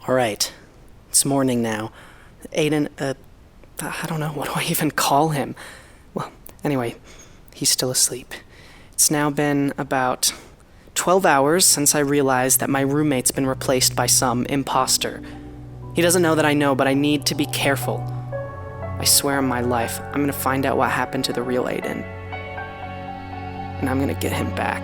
Alright, it's morning now. Aidan, I don't know, what do I even call him? Well, anyway, he's still asleep. It's now been about 12 hours since I realized that my roommate's been replaced by some imposter. He doesn't know that I know, but I need to be careful. I swear on my life, I'm gonna find out what happened to the real Aidan. And I'm gonna get him back.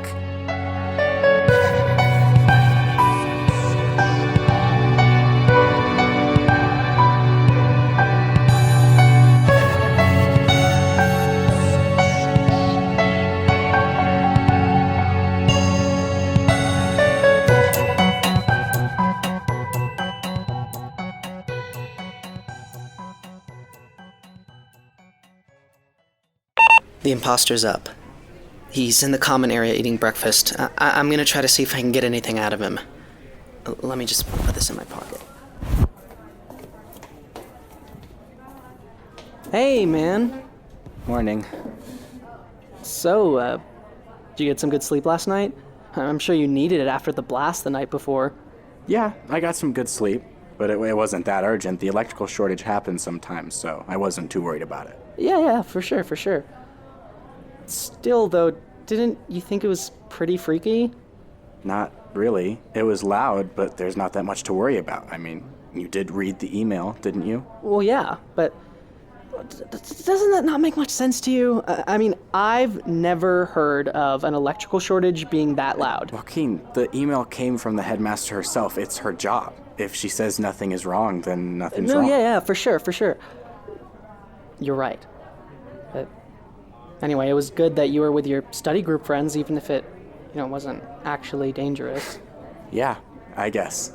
The imposter's up. He's in the common area eating breakfast. I'm gonna try to see if I can get anything out of him. Let me just put this in my pocket. Hey, man. Morning. So, did you get some good sleep last night? I'm sure you needed it after the blast the night before. Yeah, I got some good sleep, but it wasn't that urgent. The electrical shortage happens sometimes, so I wasn't too worried about it. Yeah, for sure. Still, though, didn't you think it was pretty freaky? Not really. It was loud, but there's not that much to worry about. I mean, you did read the email, didn't you? Well, yeah, but doesn't that not make much sense to you? I mean, I've never heard of an electrical shortage being that loud. Joaquin, the email came from the headmaster herself. It's her job. If she says nothing is wrong, then nothing's wrong. Yeah, for sure. You're right. But anyway, it was good that you were with your study group friends, even if it, wasn't actually dangerous. Yeah, I guess.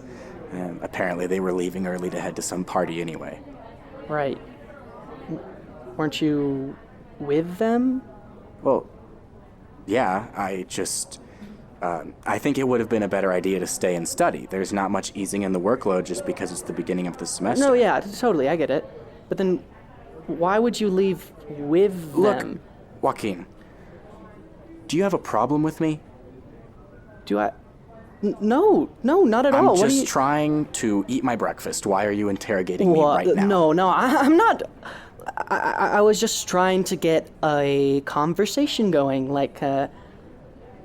Apparently they were leaving early to head to some party anyway. Right. Weren't you with them? Well, yeah, I think it would have been a better idea to stay and study. There's not much easing in the workload just because it's the beginning of the semester. No, yeah, totally, I get it. But then, why would you leave with them? Look, Joaquin, do you have a problem with me? Do I? No, not at all. I'm just trying to eat my breakfast. Why are you interrogating me right now? No, I'm not. I was just trying to get a conversation going, like,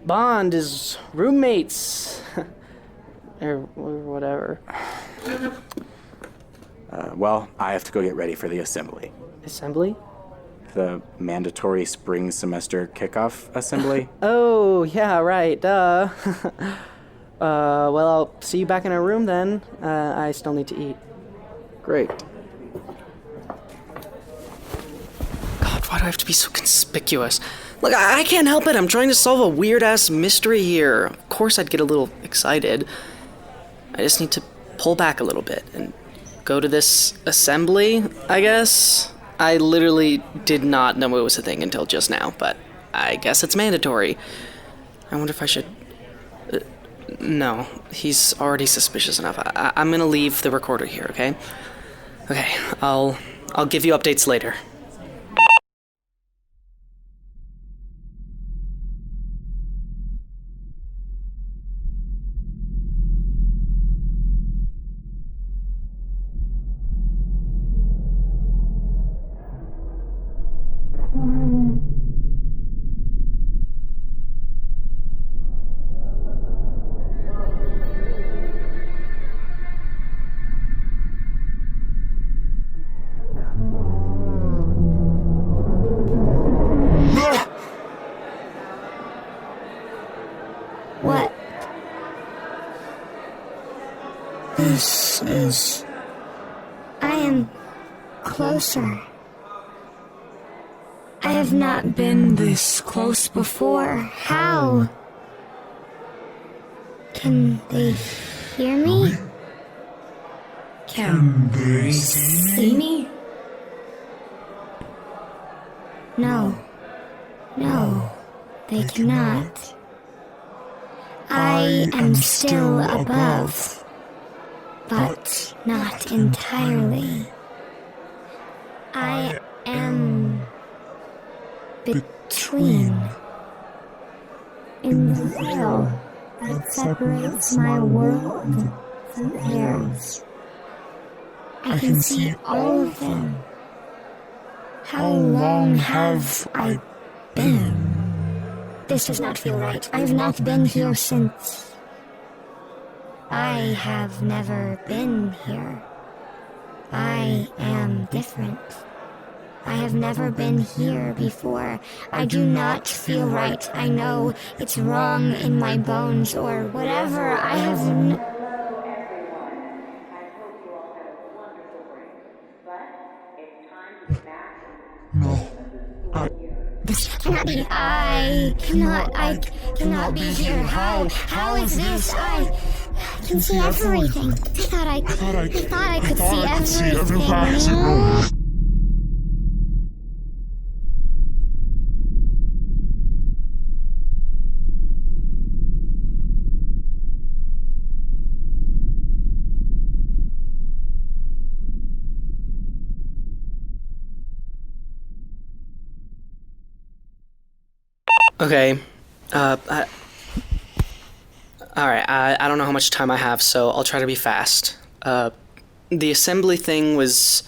Bond is roommates, or whatever. Well, I have to go get ready for the assembly. Assembly? The mandatory spring semester kickoff assembly? Oh, yeah, right, duh. Well, I'll see you back in our room then. I still need to eat. Great. God, why do I have to be so conspicuous? Look, I can't help it. I'm trying to solve a weird-ass mystery here. Of course I'd get a little excited. I just need to pull back a little bit and go to this assembly, I guess. I literally did not know it was a thing until just now, but I guess it's mandatory. I wonder if I should... No, he's already suspicious enough. I'm gonna leave the recorder here, okay? Okay, I'll give you updates later. What? This is... I am closer. I have not been this close before. How? Can they hear me? Can they see me? No, they cannot. I am still above, but not entirely. I am between. In the veil that separates my world from theirs. I can see all of them. How long have I been? This does not feel right. I have not been here since... I have never been here. I am different. I have never been here before. I do not feel right. I know it's wrong in my bones or whatever. I have This cannot be. I cannot be here. How is this? I can see everything. I thought I could see everything. Okay, alright, I don't know how much time I have, so I'll try to be fast. The assembly thing was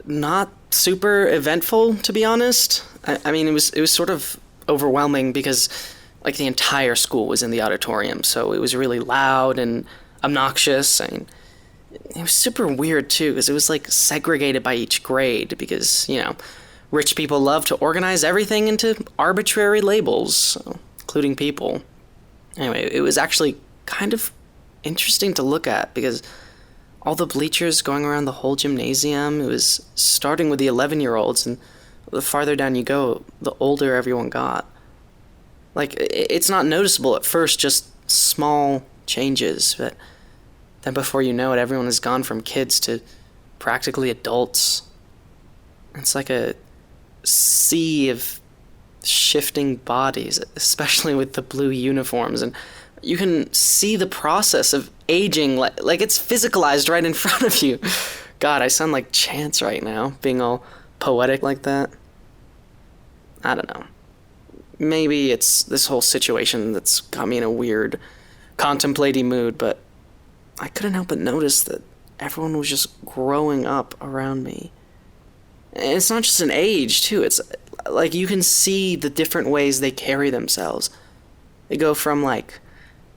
not super eventful, to be honest. I mean, it was sort of overwhelming because, like, the entire school was in the auditorium, so it was really loud and obnoxious. I mean, it was super weird, too, because it was, like, segregated by each grade because, rich people love to organize everything into arbitrary labels, so, including people. Anyway, it was actually kind of interesting to look at because all the bleachers going around the whole gymnasium, it was starting with the 11-year-olds, and the farther down you go, the older everyone got. Like, it's not noticeable at first, just small changes, but then before you know it, everyone has gone from kids to practically adults. It's like a sea of shifting bodies, especially with the blue uniforms, and you can see the process of aging like it's physicalized right in front of you. God, I sound like Chance right now, being all poetic like that. I don't know. Maybe it's this whole situation that's got me in a weird, contemplating mood, but I couldn't help but notice that everyone was just growing up around me. And it's not just an age, too. It's like you can see the different ways they carry themselves. They go from, like,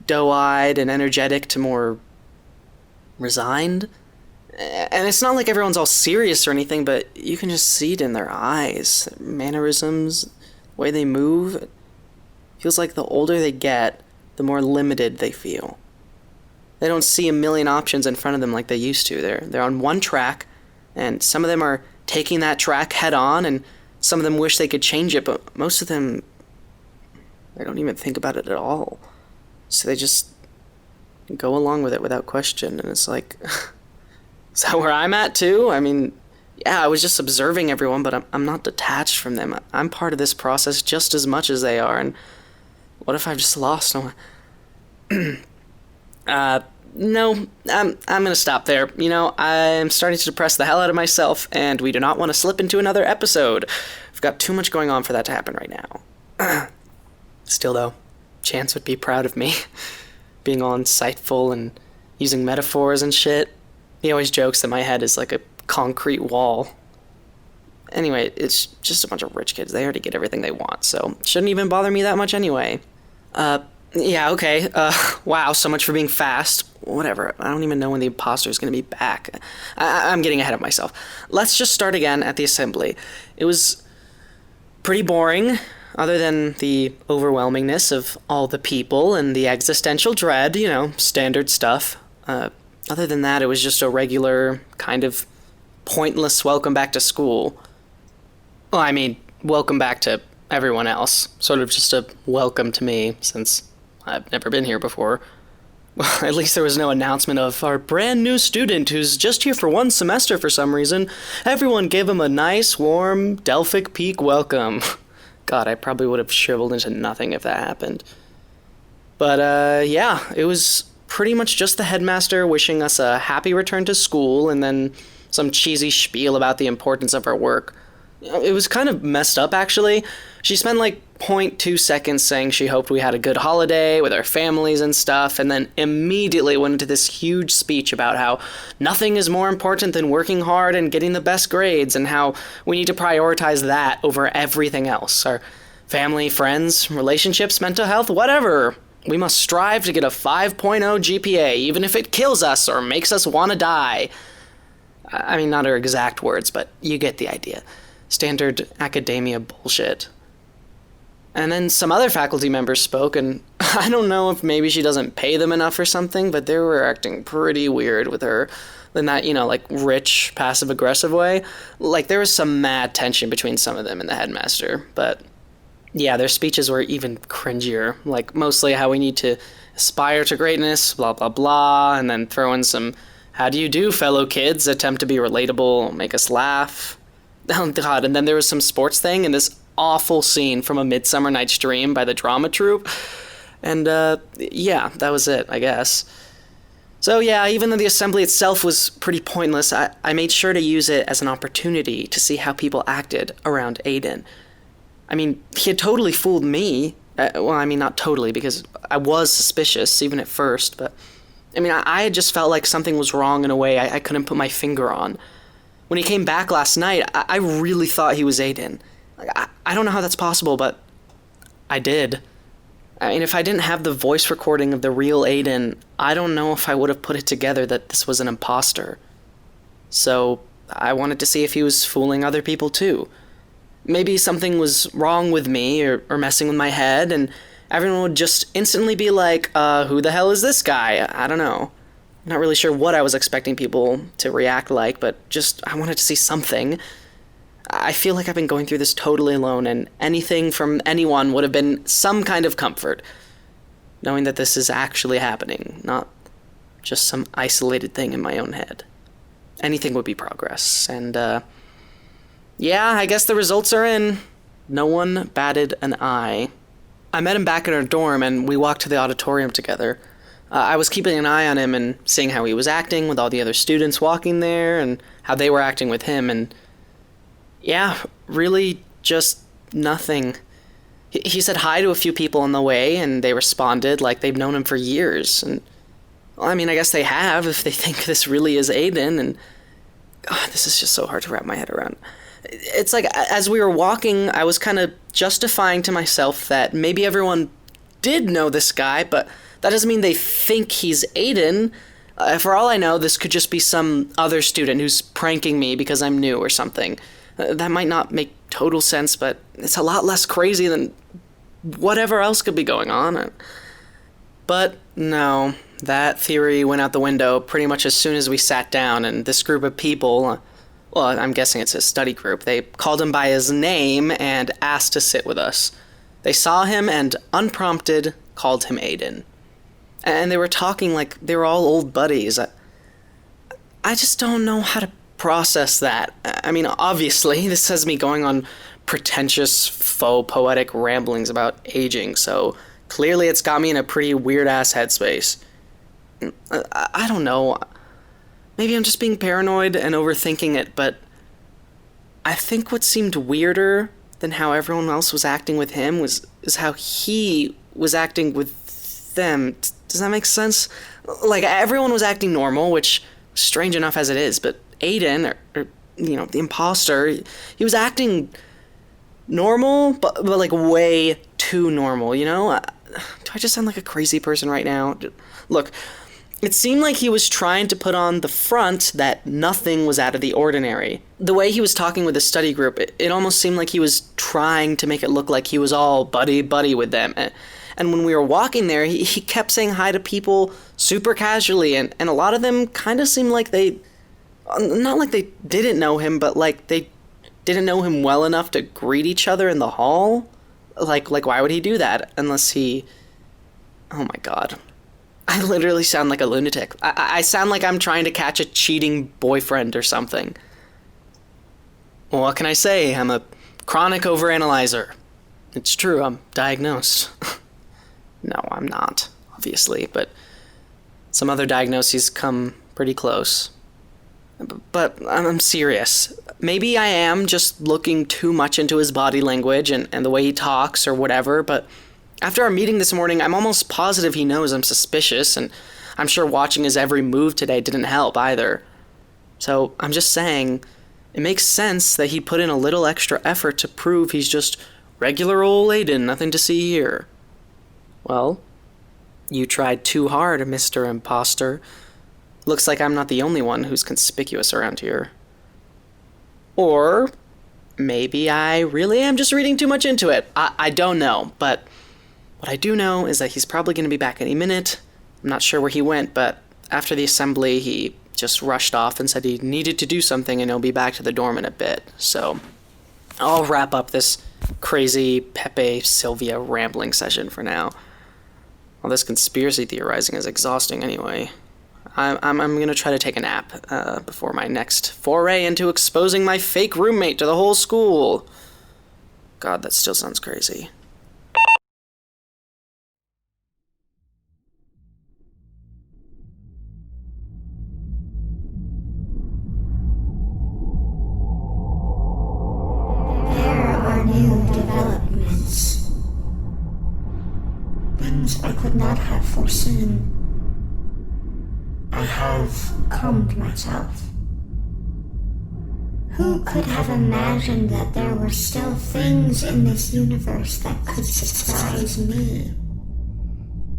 doe-eyed and energetic to more resigned. And it's not like everyone's all serious or anything, but you can just see it in their eyes, their mannerisms, the way they move. It feels like the older they get, the more limited they feel. They don't see a million options in front of them like they used to. They're on one track, and some of them are taking that track head on, and some of them wish they could change it, but most of them, they don't even think about it at all. So they just go along with it without question, and it's like, is that where I'm at too? I mean, yeah, I was just observing everyone, but I'm not detached from them. I'm part of this process just as much as they are, and what if I've just lost them? No, I'm gonna stop there. I'm starting to depress the hell out of myself, and we do not want to slip into another episode. I've got too much going on for that to happen right now. Still, though, Chance would be proud of me, being all insightful and using metaphors and shit. He always jokes that my head is like a concrete wall. Anyway, it's just a bunch of rich kids. They already get everything they want, so it shouldn't even bother me that much anyway. Yeah, okay. Wow, so much for being fast. Whatever, I don't even know when the imposter is going to be back. I'm getting ahead of myself. Let's just start again at the assembly. It was pretty boring, other than the overwhelmingness of all the people and the existential dread, standard stuff. Other than that, it was just a regular, kind of pointless welcome back to school. Well, I mean, welcome back to everyone else. Sort of just a welcome to me, since I've never been here before. Well, at least there was no announcement of our brand new student who's just here for one semester for some reason. Everyone gave him a nice, warm, Delphic Peak welcome. God, I probably would have shriveled into nothing if that happened. But, yeah, it was pretty much just the headmaster wishing us a happy return to school, and then some cheesy spiel about the importance of our work. It was kind of messed up, actually. She spent, like, 0.2 seconds saying she hoped we had a good holiday with our families and stuff, and then immediately went into this huge speech about how nothing is more important than working hard and getting the best grades, and how we need to prioritize that over everything else. Our family, friends, relationships, mental health, whatever. We must strive to get a 5.0 GPA, even if it kills us or makes us want to die. I mean, not her exact words, but you get the idea. Standard academia bullshit. And then some other faculty members spoke, and I don't know if maybe she doesn't pay them enough or something, but they were acting pretty weird with her in that, like, rich, passive-aggressive way. Like, there was some mad tension between some of them and the headmaster, but yeah, their speeches were even cringier. Like, mostly how we need to aspire to greatness, blah, blah, blah, and then throw in some, how do you do, fellow kids, attempt to be relatable, make us laugh. Oh, God, and then there was some sports thing, and this awful scene from A Midsummer Night's Dream by the drama troupe. And, yeah, that was it, I guess. So, yeah, even though the assembly itself was pretty pointless, I made sure to use it as an opportunity to see how people acted around Aidan. I mean, he had totally fooled me. Well, I mean, not totally, because I was suspicious, even at first, but I mean, I had just felt like something was wrong in a way I couldn't put my finger on. When he came back last night, I really thought he was Aidan. I don't know how that's possible, but I did. I mean, if I didn't have the voice recording of the real Aidan, I don't know if I would have put it together that this was an imposter. So, I wanted to see if he was fooling other people too. Maybe something was wrong with me or messing with my head, and everyone would just instantly be like, who the hell is this guy? I don't know. I'm not really sure what I was expecting people to react like, but just, I wanted to see something. I feel like I've been going through this totally alone, and anything from anyone would have been some kind of comfort, knowing that this is actually happening, not just some isolated thing in my own head. Anything would be progress, and, yeah, I guess the results are in. No one batted an eye. I met him back in our dorm, and we walked to the auditorium together. I was keeping an eye on him and seeing how he was acting with all the other students walking there, and how they were acting with him, and yeah, really just nothing. He said hi to a few people on the way, and they responded like they've known him for years, and well, I mean, I guess they have if they think this really is Aidan, and this is just so hard to wrap my head around. It's like, as we were walking, I was kind of justifying to myself that maybe everyone did know this guy, but that doesn't mean they think he's Aidan. For all I know, this could just be some other student who's pranking me because I'm new or something. That might not make total sense, but it's a lot less crazy than whatever else could be going on. But no, that theory went out the window pretty much as soon as we sat down, and this group of people, well, I'm guessing it's a study group, they called him by his name and asked to sit with us. They saw him and, unprompted, called him Aidan. And they were talking like they were all old buddies. I just don't know how to process that. I mean, obviously, this has me going on pretentious, faux poetic ramblings about aging, so clearly it's got me in a pretty weird-ass headspace. I don't know. Maybe I'm just being paranoid and overthinking it, but I think what seemed weirder than how everyone else was acting with him is how he was acting with them. Does that make sense? Like, everyone was acting normal, which, strange enough as it is, but Aidan, or the imposter, he was acting normal, but like way too normal, Do I just sound like a crazy person right now? Look, it seemed like he was trying to put on the front that nothing was out of the ordinary. The way he was talking with the study group, it almost seemed like he was trying to make it look like he was all buddy-buddy with them. And when we were walking there, he kept saying hi to people super casually, and a lot of them kind of seemed like they, not like they didn't know him, but like they didn't know him well enough to greet each other in the hall. Like why would he do that unless he... Oh my god. I literally sound like a lunatic. I sound like I'm trying to catch a cheating boyfriend or something. Well, what can I say? I'm a chronic overanalyzer. It's true, I'm diagnosed. No, I'm not, obviously, but some other diagnoses come pretty close. But I'm serious. maybe I am just looking too much into his body language and the way he talks or whatever, but after our meeting this morning, I'm almost positive he knows I'm suspicious, and I'm sure watching his every move today didn't help either. So I'm just saying, it makes sense that he put in a little extra effort to prove he's just regular old Aidan, nothing to see here. Well, you tried too hard, Mr. Imposter. Looks like I'm not the only one who's conspicuous around here. Or maybe I really am just reading too much into it. I don't know, but what I do know is that he's probably going to be back any minute. I'm not sure where he went, but after the assembly, he just rushed off and said he needed to do something and he'll be back to the dorm in a bit. So I'll wrap up this crazy Pepe Sylvia rambling session for now. All this conspiracy theorizing is exhausting anyway. I'm gonna try to take a nap before my next foray into exposing my fake roommate to the whole school. God, that still sounds crazy. There are new developments. Things I could not have foreseen. I have calmed myself. Who could have imagined that there were still things in this universe that could surprise me?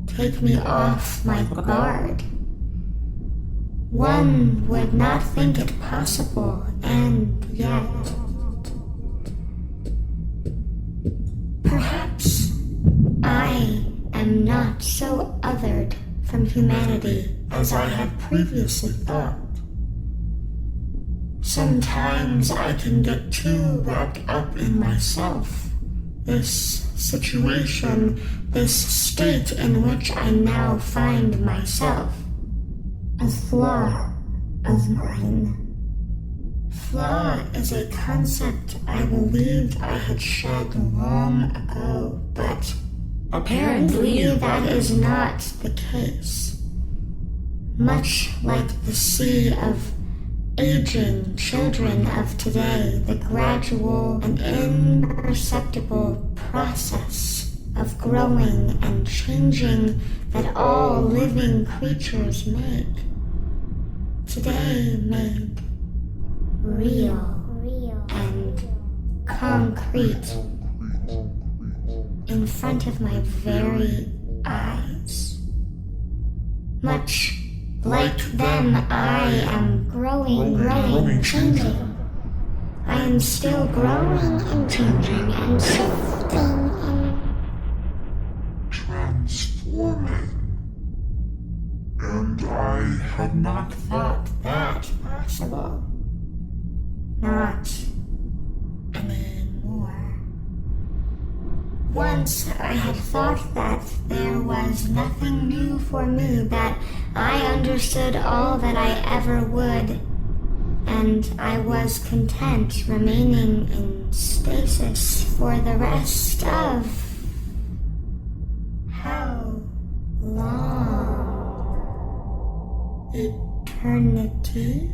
Take me off my guard. One would not think it possible, and yet... Perhaps I am not so othered from humanity as I had previously thought. Sometimes I can get too wrapped up in myself, this situation, this state in which I now find myself. A flaw of mine. Flaw is a concept I believed I had shed long ago, but apparently that is not the case. Much like the sea of aging children of today, the gradual and imperceptible process of growing and changing that all living creatures make, today made real and concrete in front of my very eyes. Much like them, I am growing, changing. I am still growing and changing and shifting and transforming. And I had not thought that possible. Not anymore. Once I had thought that there was nothing new for me, that I understood all that I ever would, and I was content remaining in stasis for the rest of... how long? Eternity?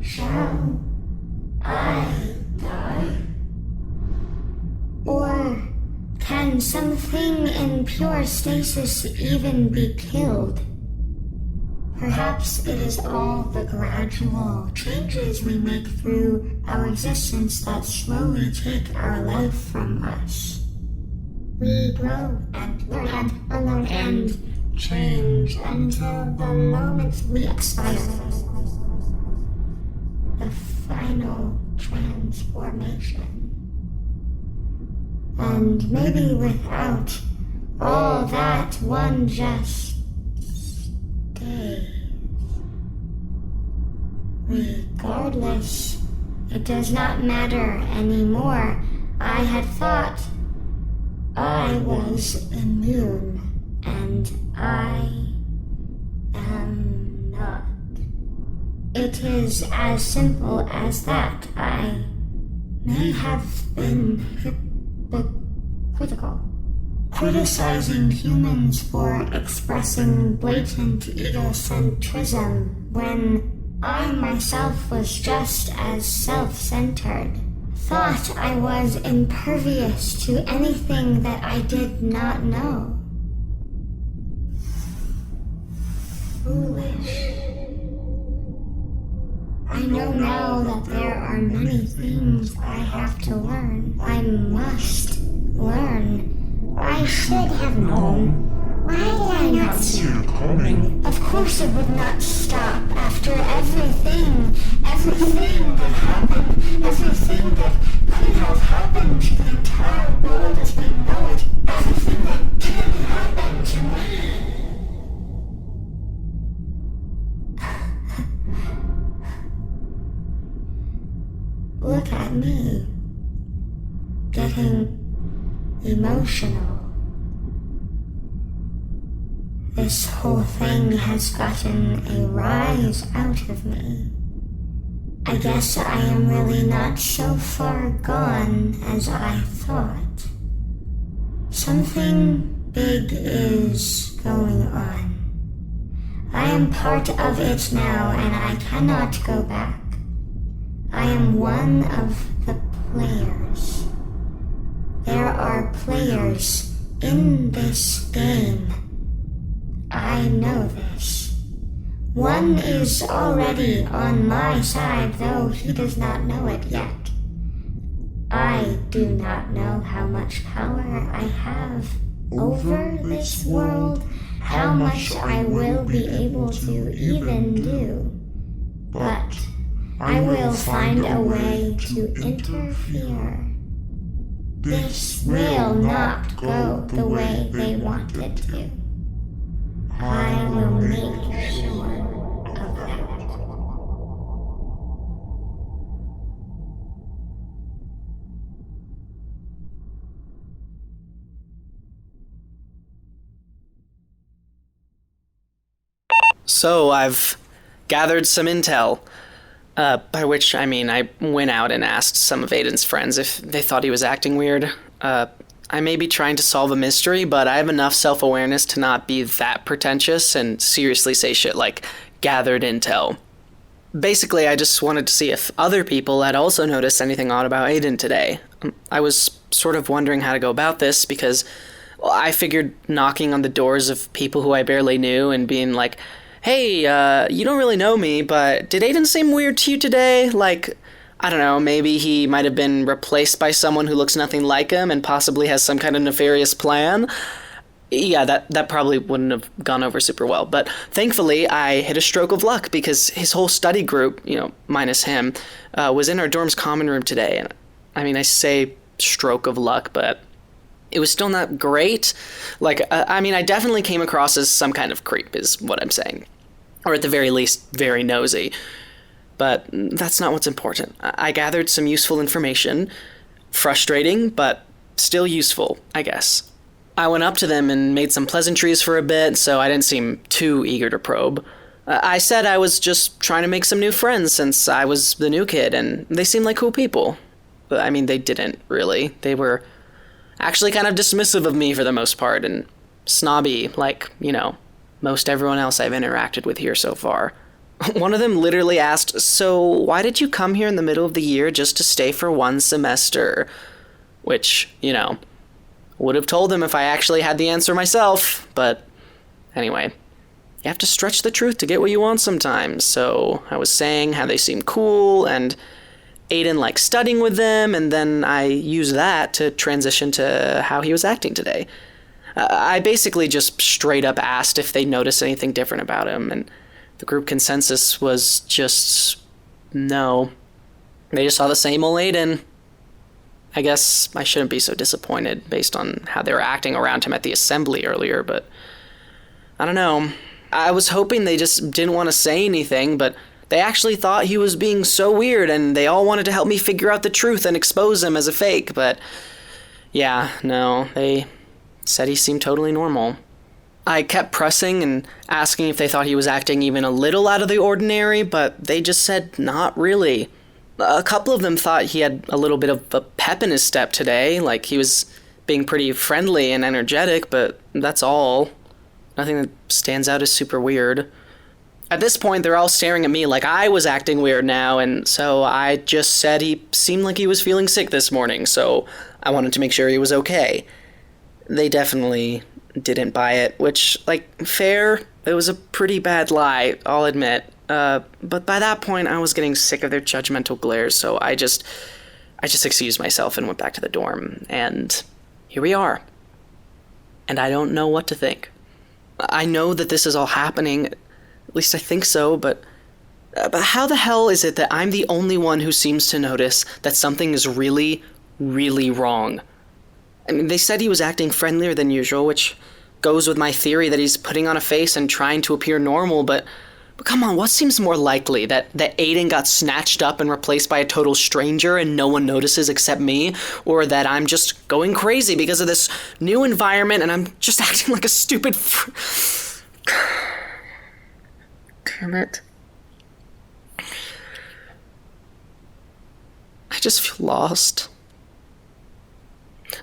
Shall I die? Or can something in pure stasis even be killed? Perhaps it is all the gradual changes we make through our existence that slowly take our life from us. We grow and learn and unlearn and change until the moment we expire. The final transformation. And maybe without all that, one just stays. Regardless, it does not matter anymore. I had thought I was immune, and I am not. It is as simple as that. I may have been hypocritical, criticizing humans for expressing blatant egocentrism when I myself was just as self-centered. Thought I was impervious to anything that I did not know. Foolish. I know now that there are many things I have to learn. I must learn. I should have known. Why did I not see it coming? Of course it would not stop after everything that happened, everything that could have happened to the entire world as we know it, everything that did happen to me. Look at me, getting emotional. This whole thing has gotten a rise out of me. I guess I am really not so far gone as I thought. Something big is going on. I am part of it now, and I cannot go back. I am one of the players. There are players in this game. I know this. One is already on my side, though he does not know it yet. I do not know how much power I have over this world, how much I will be able to even do. But I will find a way to interfere. This will not go the way they want it to. I will make sure of that. So I've gathered some intel. By which I mean I went out and asked some of Aidan's friends if they thought he was acting weird. I may be trying to solve a mystery, but I have enough self-awareness to not be that pretentious and seriously say shit like gathered intel. Basically, I just wanted to see if other people had also noticed anything odd about Aidan today. I was sort of wondering how to go about this because I figured knocking on the doors of people who I barely knew and being like, hey, you don't really know me, but did Aidan seem weird to you today? Like, I don't know, maybe he might have been replaced by someone who looks nothing like him and possibly has some kind of nefarious plan. Yeah, that probably wouldn't have gone over super well. But thankfully, I hit a stroke of luck because his whole study group, minus him, was in our dorm's common room today. And I mean, I say stroke of luck, but it was still not great. I definitely came across as some kind of creep, is what I'm saying. Or at the very least, very nosy. But that's not what's important. I gathered some useful information. Frustrating, but still useful, I guess. I went up to them and made some pleasantries for a bit, so I didn't seem too eager to probe. I said I was just trying to make some new friends since I was the new kid, and they seemed like cool people. But, I mean, they didn't, really. They were actually kind of dismissive of me for the most part, and snobby, like, most everyone else I've interacted with here so far. One of them literally asked, so why did you come here in the middle of the year just to stay for one semester? Which, would have told them if I actually had the answer myself, but anyway. You have to stretch the truth to get what you want sometimes, so I was saying how they seem cool, and Aidan liked studying with them, and then I used that to transition to how he was acting today. I basically just straight up asked if they noticed anything different about him, and the group consensus was just no. They just saw the same old Aidan. I guess I shouldn't be so disappointed based on how they were acting around him at the assembly earlier, but I don't know. I was hoping they just didn't want to say anything, but they actually thought he was being so weird and they all wanted to help me figure out the truth and expose him as a fake, but yeah, no, they said he seemed totally normal. I kept pressing and asking if they thought he was acting even a little out of the ordinary, but they just said not really. A couple of them thought he had a little bit of a pep in his step today, like he was being pretty friendly and energetic, but that's all. Nothing that stands out as super weird. At this point, they're all staring at me like I was acting weird now, and so I just said he seemed like he was feeling sick this morning, so I wanted to make sure he was okay. They definitely didn't buy it, which, fair, it was a pretty bad lie, I'll admit. But by that point, I was getting sick of their judgmental glares, so I just excused myself and went back to the dorm, and here we are. And I don't know what to think. I know that this is all happening, at least I think so, but how the hell is it that I'm the only one who seems to notice that something is really, really wrong? I mean, they said he was acting friendlier than usual, which goes with my theory that he's putting on a face and trying to appear normal, but come on, what seems more likely? That Aidan got snatched up and replaced by a total stranger and no one notices except me? Or that I'm just going crazy because of this new environment and I'm just acting like a stupid Damn it. I just feel lost.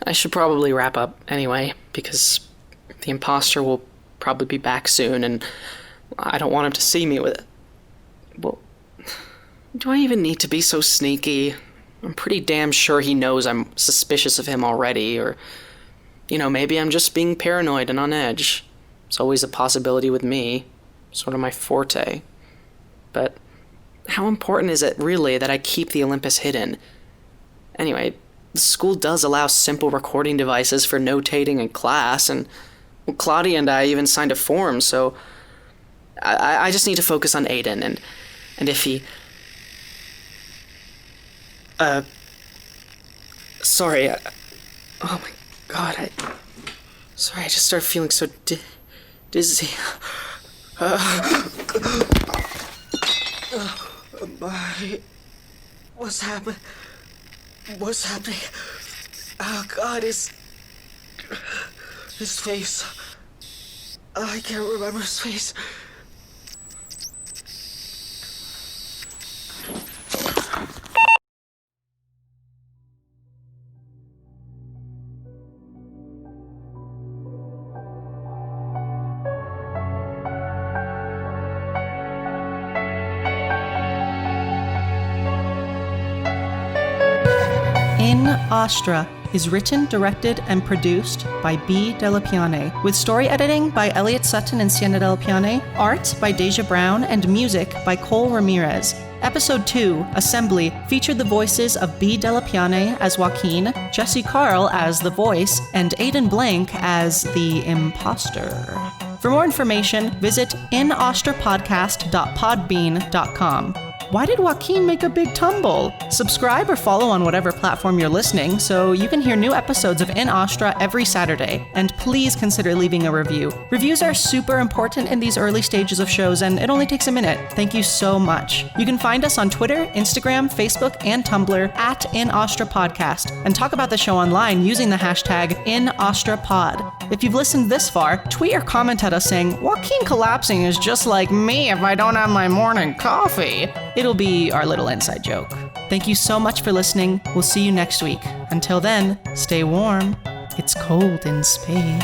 I should probably wrap up anyway, because the imposter will probably be back soon, and I don't want him to see me with it. Well, do I even need to be so sneaky? I'm pretty damn sure he knows I'm suspicious of him already, or, maybe I'm just being paranoid and on edge. It's always a possibility with me. Sort of my forte. But how important is it really that I keep the Olympus hidden? Anyway, the school does allow simple recording devices for notating in class, and Claudia and I even signed a form, so I just need to focus on Aidan, and if he... Sorry, oh my god, Sorry, I just started feeling so dizzy. What's happening? Oh god, his face. I can't remember his face. In Astra is written, directed, and produced by B. Della Piane, with story editing by Elliot Sutton and Sienna Della Piane, art by Deja Brown, and music by Cole Ramirez. Episode 2, Assembly, featured the voices of B. Della Piane as Joaquin, Jesse Carl as The Voice, and Aidan Blank as the Imposter. For more information, visit inastrapodcast.podbean.com. Why did Joaquin make a big tumble? Subscribe or follow on whatever platform you're listening so you can hear new episodes of In Astra every Saturday. And please consider leaving a review. Reviews are super important in these early stages of shows, and it only takes a minute. Thank you so much. You can find us on Twitter, Instagram, Facebook, and Tumblr at In Astra Podcast, and talk about the show online using the hashtag InAstraPod. If you've listened this far, tweet or comment at us saying, Joaquin collapsing is just like me if I don't have my morning coffee. It'll be our little inside joke. Thank you so much for listening. We'll see you next week. Until then, stay warm. It's cold in space.